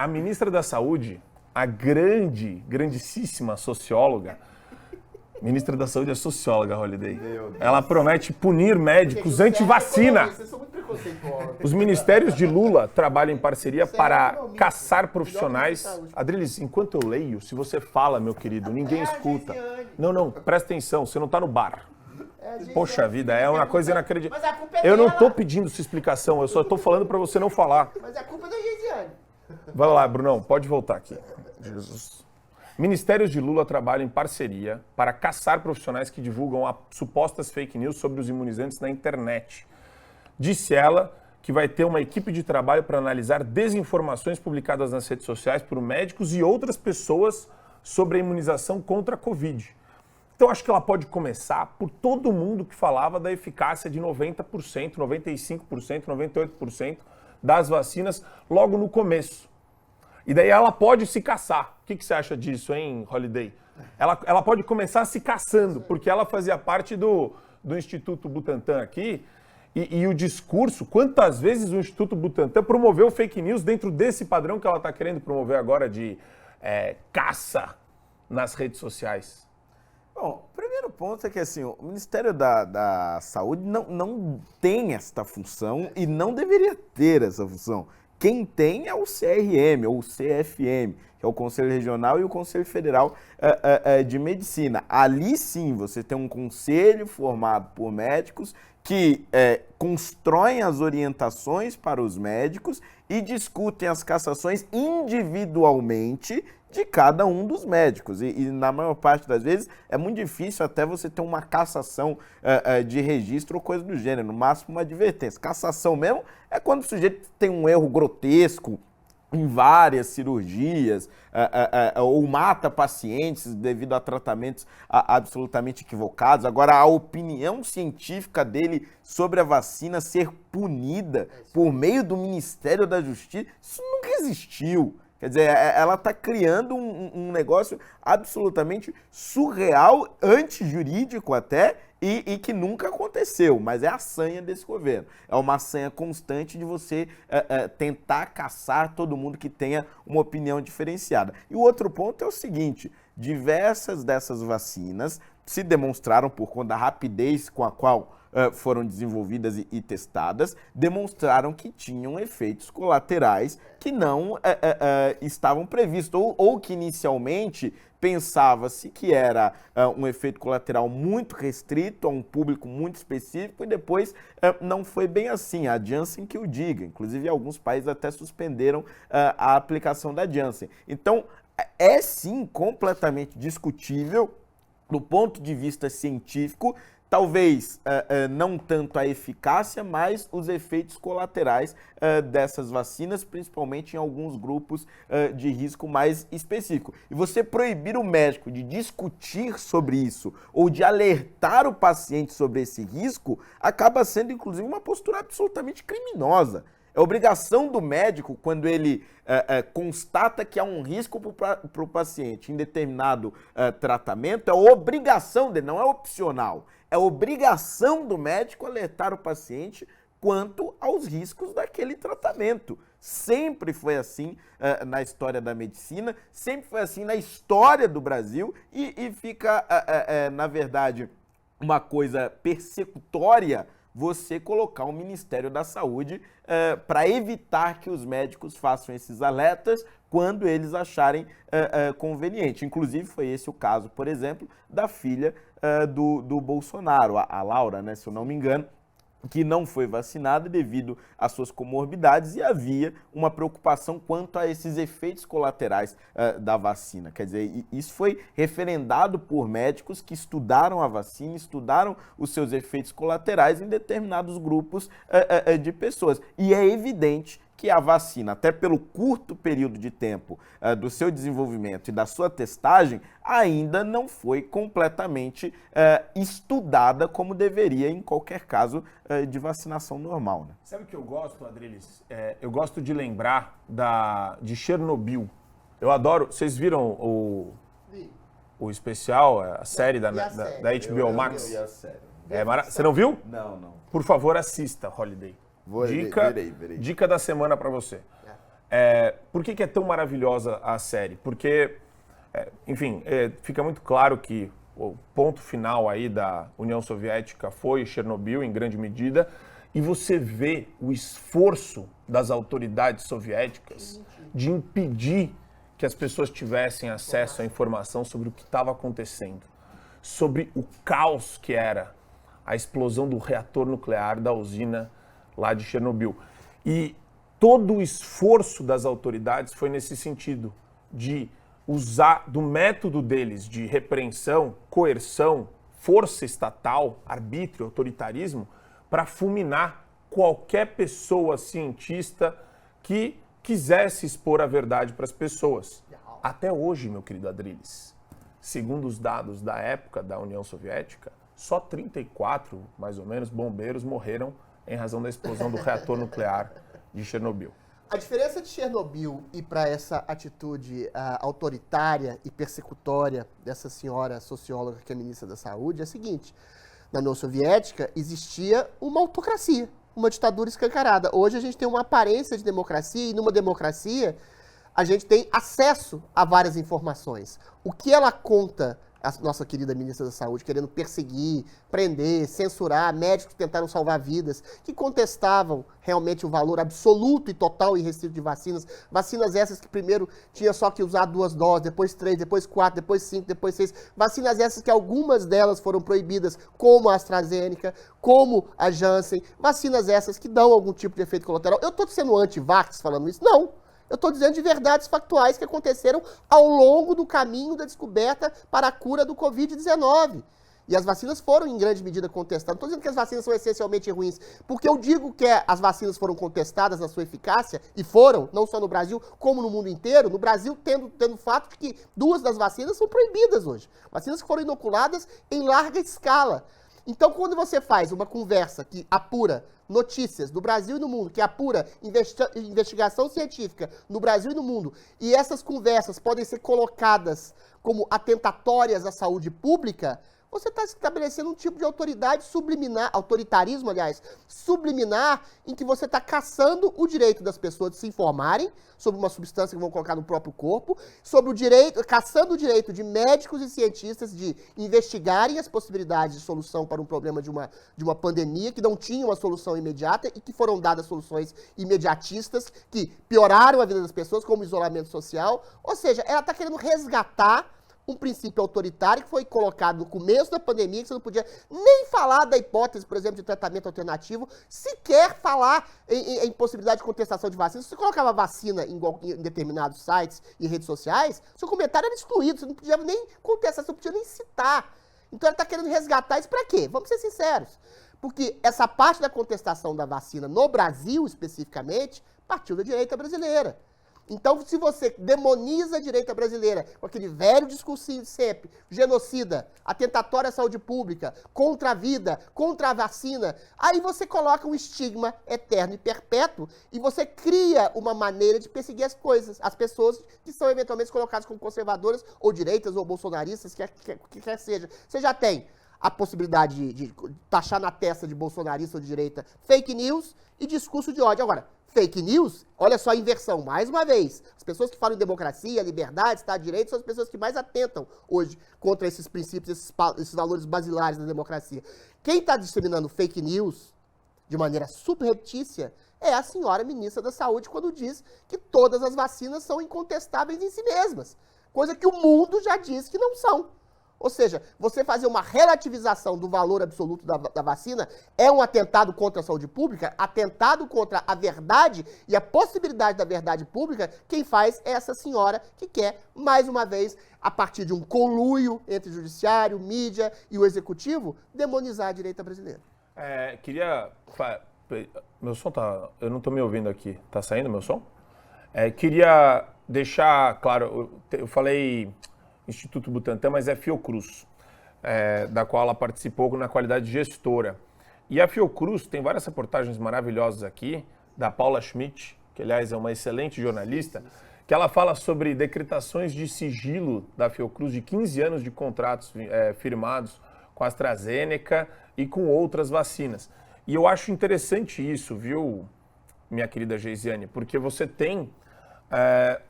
a ministra da Saúde, a grandíssima socióloga, ministra da Saúde é socióloga, Holiday. Ela promete punir médicos anti-vacina. Vocês são muito preconceituosos. Os ministérios de Lula trabalham em parceria para caçar profissionais. Adriles, enquanto eu leio, se você fala, meu querido, ninguém escuta. Não, presta atenção, você não está no bar. Poxa vida, é uma coisa inacreditável. Mas a culpa é Eu não dela. estou pedindo sua explicação, eu só estou falando para você não falar. Mas a culpa é da Geisiane. Vai lá, Brunão, pode voltar aqui. Jesus. Ministérios de Lula trabalham em parceria para caçar profissionais que divulgam supostas fake news sobre os imunizantes na internet. Disse ela que vai ter uma equipe de trabalho para analisar desinformações publicadas nas redes sociais por médicos e outras pessoas sobre a imunização contra a Covid. Então, acho que ela pode começar por todo mundo que falava da eficácia de 90%, 95%, 98% das vacinas logo no começo. E daí ela pode se caçar. O que você acha disso, hein, Holiday? Ela pode começar se caçando, porque ela fazia parte do Instituto Butantan aqui, e o discurso, quantas vezes o Instituto Butantan promoveu fake news dentro desse padrão que ela está querendo promover agora de caça nas redes sociais? Bom, o primeiro ponto é que assim, o Ministério da Saúde não tem esta função e não deveria ter essa função. Quem tem é o CRM ou o CFM, que é o Conselho Regional e o Conselho Federal de Medicina. Ali sim você tem um conselho formado por médicos que constroem as orientações para os médicos e discutem as cassações individualmente de cada um dos médicos. E na maior parte das vezes é muito difícil até você ter uma cassação de registro ou coisa do gênero, no máximo uma advertência. Cassação mesmo é quando o sujeito tem um erro grotesco em várias cirurgias, ou mata pacientes devido a tratamentos absolutamente equivocados. Agora, a opinião científica dele sobre a vacina ser punida por meio do Ministério da Justiça, isso nunca existiu. Quer dizer, ela está criando um negócio absolutamente surreal, antijurídico até, e que nunca aconteceu, mas é a sanha desse governo. É uma sanha constante de você tentar caçar todo mundo que tenha uma opinião diferenciada. E o outro ponto é o seguinte, diversas dessas vacinas se demonstraram, por conta da rapidez com a qual foram desenvolvidas e testadas, demonstraram que tinham efeitos colaterais que não estavam previstos, ou que inicialmente pensava-se que era um efeito colateral muito restrito a um público muito específico e depois não foi bem assim. A Janssen que o diga, inclusive alguns países até suspenderam a aplicação da Janssen. Então, é sim completamente discutível do ponto de vista científico, talvez não tanto a eficácia, mas os efeitos colaterais dessas vacinas, principalmente em alguns grupos de risco mais específico. E você proibir o médico de discutir sobre isso ou de alertar o paciente sobre esse risco, acaba sendo, inclusive, uma postura absolutamente criminosa. É obrigação do médico, quando ele constata que há um risco para o paciente em determinado tratamento, é obrigação dele, não é opcional. É obrigação do médico alertar o paciente quanto aos riscos daquele tratamento. Sempre foi assim na história da medicina, sempre foi assim na história do Brasil e fica, na verdade, uma coisa persecutória você colocar o Ministério da Saúde para evitar que os médicos façam esses alertas quando eles acharem conveniente. Inclusive, foi esse o caso, por exemplo, da filha do Bolsonaro, a Laura, né, se eu não me engano, que não foi vacinada devido às suas comorbidades e havia uma preocupação quanto a esses efeitos colaterais da vacina. Quer dizer, isso foi referendado por médicos que estudaram a vacina, estudaram os seus efeitos colaterais em determinados grupos de pessoas. E é evidente que a vacina, até pelo curto período de tempo do seu desenvolvimento e da sua testagem, ainda não foi completamente estudada como deveria em qualquer caso de vacinação normal. Né? Sabe o que eu gosto, Adriles? Eu gosto de lembrar de Chernobyl. Eu adoro... Vocês viram o especial, a série da HBO Max? Eu vi a série. Você não viu? Não. Por favor, assista, Holiday. Verei. Dica da semana para você. Por que é tão maravilhosa a série? Porque, enfim, fica muito claro que o ponto final aí da União Soviética foi Chernobyl, em grande medida, e você vê o esforço das autoridades soviéticas de impedir que as pessoas tivessem acesso à informação sobre o que estava acontecendo, sobre o caos que era a explosão do reator nuclear da usina lá de Chernobyl. E todo o esforço das autoridades foi nesse sentido, de usar do método deles de repreensão, coerção, força estatal, arbítrio, autoritarismo, para fulminar qualquer pessoa cientista que quisesse expor a verdade para as pessoas. Até hoje, meu querido Adriles, segundo os dados da época da União Soviética, só 34, mais ou menos, bombeiros morreram em razão da explosão do reator nuclear de Chernobyl. A diferença de Chernobyl e para essa atitude autoritária e persecutória dessa senhora socióloga que é ministra da Saúde é a seguinte: na União Soviética existia uma autocracia, uma ditadura escancarada. Hoje a gente tem uma aparência de democracia e numa democracia a gente tem acesso a várias informações. O que ela conta, a nossa querida ministra da Saúde, querendo perseguir, prender, censurar médicos que tentaram salvar vidas, que contestavam realmente o valor absoluto e total e restrito de vacinas. Vacinas essas que primeiro tinha só que usar 2 doses, depois 3, depois 4, depois 5, depois 6. Vacinas essas que algumas delas foram proibidas, como a AstraZeneca, como a Janssen. Vacinas essas que dão algum tipo de efeito colateral. Eu estou sendo anti-vax falando isso? Não. Eu estou dizendo de verdades factuais que aconteceram ao longo do caminho da descoberta para a cura do Covid-19. E as vacinas foram, em grande medida, contestadas. Não estou dizendo que as vacinas são essencialmente ruins, porque eu digo que as vacinas foram contestadas na sua eficácia, e foram, não só no Brasil, como no mundo inteiro. No Brasil, tendo o fato de que 2 das vacinas são proibidas hoje. Vacinas que foram inoculadas em larga escala. Então, quando você faz uma conversa que apura notícias do Brasil e no mundo, que apura investigação científica no Brasil e no mundo, e essas conversas podem ser colocadas como atentatórias à saúde pública, você está estabelecendo um tipo de autoridade subliminar, autoritarismo, aliás, subliminar, em que você está caçando o direito das pessoas de se informarem sobre uma substância que vão colocar no próprio corpo, sobre o direito, caçando o direito de médicos e cientistas de investigarem as possibilidades de solução para um problema de uma pandemia, que não tinha uma solução imediata e que foram dadas soluções imediatistas que pioraram a vida das pessoas, como o isolamento social. Ou seja, ela está querendo resgatar um princípio autoritário que foi colocado no começo da pandemia, que você não podia nem falar da hipótese, por exemplo, de tratamento alternativo, sequer falar em possibilidade de contestação de vacina. Se você colocava vacina em determinados sites e redes sociais, seu comentário era excluído, você não podia nem contestar, você não podia nem citar. Então ela está querendo resgatar isso para quê? Vamos ser sinceros. Porque essa parte da contestação da vacina no Brasil, especificamente, partiu da direita brasileira. Então, se você demoniza a direita brasileira com aquele velho discursinho de sempre, genocida, atentatório à saúde pública, contra a vida, contra a vacina, aí você coloca um estigma eterno e perpétuo e você cria uma maneira de perseguir as pessoas que são eventualmente colocadas como conservadoras ou direitas ou bolsonaristas, que quer seja. Você já tem a possibilidade de taxar na testa de bolsonarista ou de direita fake news e discurso de ódio. Agora, fake news, olha só a inversão, mais uma vez. As pessoas que falam em democracia, liberdade, Estado de Direito, são as pessoas que mais atentam hoje contra esses princípios, esses valores basilares da democracia. Quem está disseminando fake news de maneira subreptícia é a senhora ministra da Saúde quando diz que todas as vacinas são incontestáveis em si mesmas. Coisa que o mundo já diz que não são. Ou seja, você fazer uma relativização do valor absoluto da vacina é um atentado contra a saúde pública, atentado contra a verdade e a possibilidade da verdade pública. Quem faz é essa senhora que quer, mais uma vez, a partir de um conluio entre o judiciário, mídia e o executivo, demonizar a direita brasileira. Meu som tá... Eu não estou me ouvindo aqui. Tá saindo meu som? Queria deixar claro, eu falei Instituto Butantan, mas é Fiocruz, da qual ela participou na qualidade de gestora. E a Fiocruz tem várias reportagens maravilhosas aqui, da Paula Schmidt, que aliás é uma excelente jornalista, que ela fala sobre decretações de sigilo da Fiocruz de 15 anos de contratos firmados com a AstraZeneca e com outras vacinas. E eu acho interessante isso, viu, minha querida Geisiane, porque você tem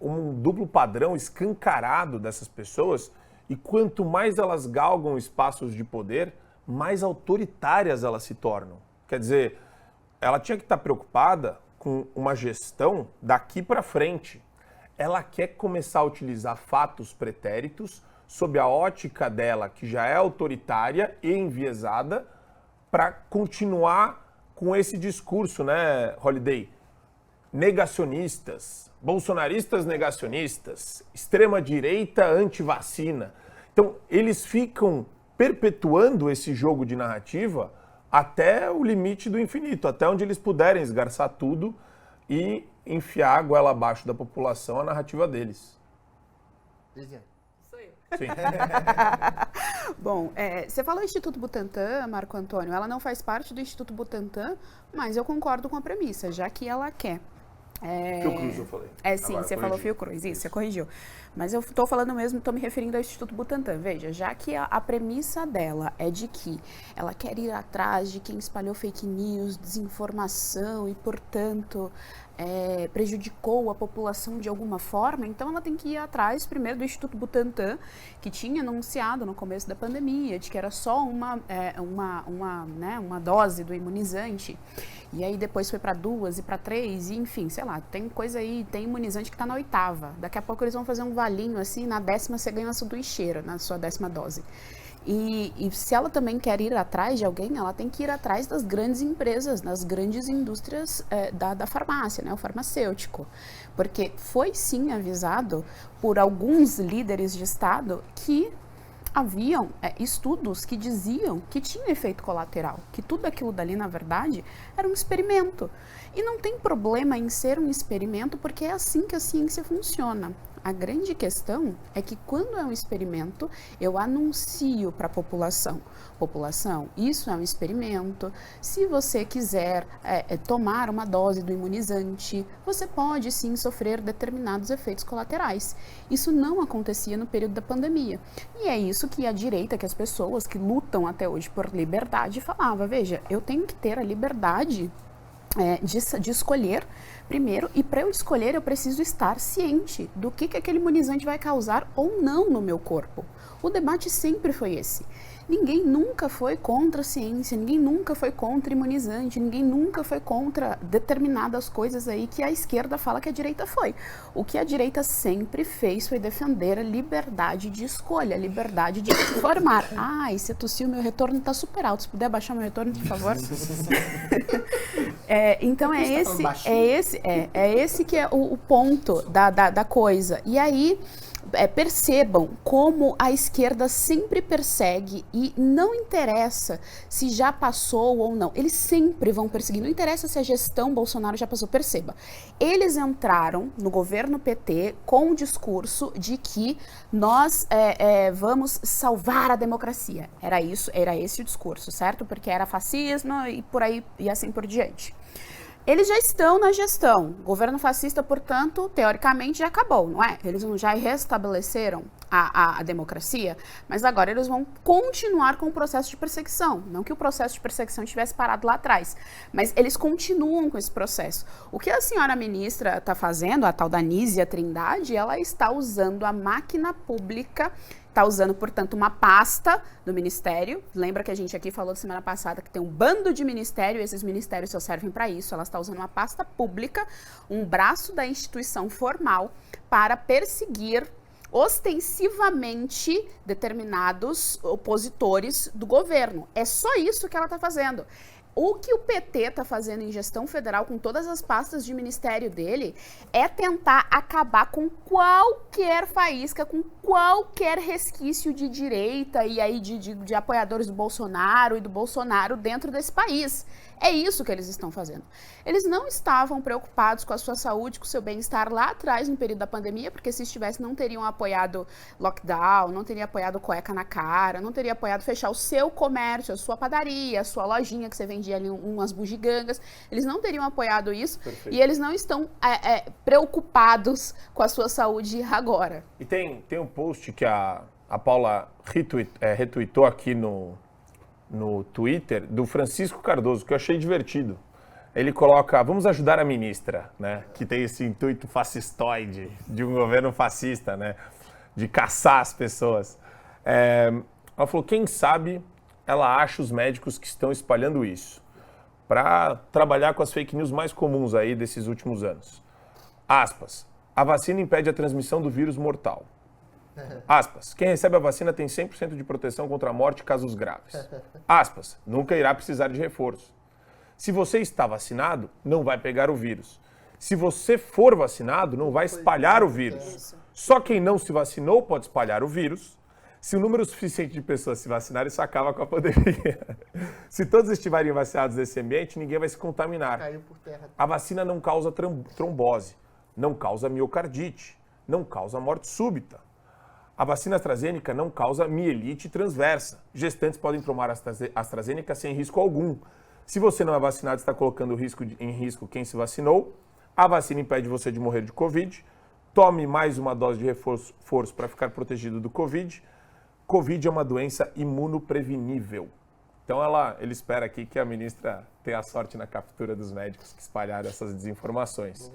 um duplo padrão escancarado dessas pessoas, e quanto mais elas galgam espaços de poder, mais autoritárias elas se tornam. Quer dizer, ela tinha que estar preocupada com uma gestão daqui para frente. Ela quer começar a utilizar fatos pretéritos sob a ótica dela, que já é autoritária e enviesada, para continuar com esse discurso, né, Holliday? Negacionistas, bolsonaristas negacionistas, extrema-direita anti-vacina. Então, eles ficam perpetuando esse jogo de narrativa até o limite do infinito, até onde eles puderem esgarçar tudo e enfiar a goela abaixo da população a narrativa deles. Sou eu. Sim. Bom, você falou Instituto Butantan, Marco Antônio, ela não faz parte do Instituto Butantan, mas eu concordo com a premissa, já que ela quer. Fiocruz, eu falei. Sim, Agora, você falou Fiocruz, isso, você corrigiu. Mas eu estou falando mesmo, estou me referindo ao Instituto Butantan. Veja, já que a premissa dela é de que ela quer ir atrás de quem espalhou fake news, desinformação e, portanto, prejudicou a população de alguma forma, então ela tem que ir atrás primeiro do Instituto Butantan, que tinha anunciado no começo da pandemia de que era só uma dose do imunizante. E aí depois foi para 2 e para 3, e enfim, sei lá, tem coisa aí, tem imunizante que está na 8ª. Daqui a pouco eles vão fazer um valinho assim, na 10ª você ganha uma sanduicheira, na sua 10ª dose. E se ela também quer ir atrás de alguém, ela tem que ir atrás das grandes empresas, das grandes indústrias da farmácia, né, o farmacêutico. Porque foi sim avisado por alguns líderes de Estado que haviam estudos que diziam que tinha efeito colateral, que tudo aquilo dali, na verdade, era um experimento. E não tem problema em ser um experimento, porque é assim que a ciência funciona. A grande questão é que quando é um experimento, eu anuncio para a população. População, isso é um experimento. Se você quiser tomar uma dose do imunizante, você pode sim sofrer determinados efeitos colaterais. Isso não acontecia no período da pandemia. E é isso que a direita, que as pessoas que lutam até hoje por liberdade falava, veja, eu tenho que ter a liberdade de escolher primeiro, e para eu escolher eu preciso estar ciente do que aquele imunizante vai causar ou não no meu corpo. O debate sempre foi esse. Ninguém nunca foi contra a ciência, ninguém nunca foi contra imunizante, ninguém nunca foi contra determinadas coisas aí que a esquerda fala que a direita foi. O que a direita sempre fez foi defender a liberdade de escolha, a liberdade de informar. E você tossiu, meu retorno está super alto. Se puder abaixar meu retorno, por favor. Então é esse que é o ponto da coisa. E aí, percebam como a esquerda sempre persegue, e não interessa se já passou ou não, eles sempre vão perseguir, não interessa se a gestão Bolsonaro já passou, perceba, eles entraram no governo PT com o discurso de que nós vamos salvar a democracia, era esse o discurso, certo? Porque era fascismo e por aí e assim por diante. Eles já estão na gestão. O governo fascista, portanto, teoricamente já acabou, não é? Eles já restabeleceram a democracia, mas agora eles vão continuar com o processo de perseguição. Não que o processo de perseguição tivesse parado lá atrás, mas eles continuam com esse processo. O que a senhora ministra está fazendo, a tal da Nízia Trindade, ela está usando a máquina pública, está usando, portanto, uma pasta do ministério. Lembra que a gente aqui falou semana passada que tem um bando de ministério, e esses ministérios só servem para isso. Ela está usando uma pasta pública, um braço da instituição formal, para perseguir ostensivamente determinados opositores do governo. É só isso que ela está fazendo. O que o PT está fazendo em gestão federal com todas as pastas de ministério dele é tentar acabar com qualquer faísca, com qualquer resquício de direita e aí de apoiadores do Bolsonaro e do Bolsonaro dentro desse país. É isso que eles estão fazendo. Eles não estavam preocupados com a sua saúde, com o seu bem-estar lá atrás, no período da pandemia, porque se estivesse, não teriam apoiado lockdown, não teriam apoiado cueca na cara, não teriam apoiado fechar o seu comércio, a sua padaria, a sua lojinha que você vendia ali umas bugigangas. Eles não teriam apoiado isso. Perfeito. E eles não estão preocupados com a sua saúde agora. E tem um post que a Paula retweetou aqui no Twitter, do Francisco Cardoso, que eu achei divertido. ele coloca, vamos ajudar a ministra, né? Que tem esse intuito fascistoide de um governo fascista, né? De caçar as pessoas. Ela falou, quem sabe ela acha os médicos que estão espalhando isso, para trabalhar com as fake news mais comuns aí desses últimos anos. Aspas, a vacina impede a transmissão do vírus mortal. Aspas, quem recebe a vacina tem 100% de proteção contra a morte e casos graves. Aspas, nunca irá precisar de reforço. Se você está vacinado, não vai pegar o vírus. Se você for vacinado, não vai espalhar o vírus. Só quem não se vacinou pode espalhar o vírus. Se o número suficiente de pessoas se vacinarem, isso acaba com a pandemia. Se todos estiverem vacinados nesse ambiente, ninguém vai se contaminar. Caiu por terra. A vacina não causa trombose, não causa miocardite, não causa morte súbita. A vacina AstraZeneca não causa mielite transversa. Gestantes podem tomar AstraZeneca sem risco algum. Se você não é vacinado, está colocando em risco quem se vacinou. A vacina impede você de morrer de Covid. Tome mais uma dose de reforço para ficar protegido do Covid. Covid é uma doença imunoprevenível. Então ele espera aqui que a ministra tenha sorte na captura dos médicos que espalharam essas desinformações.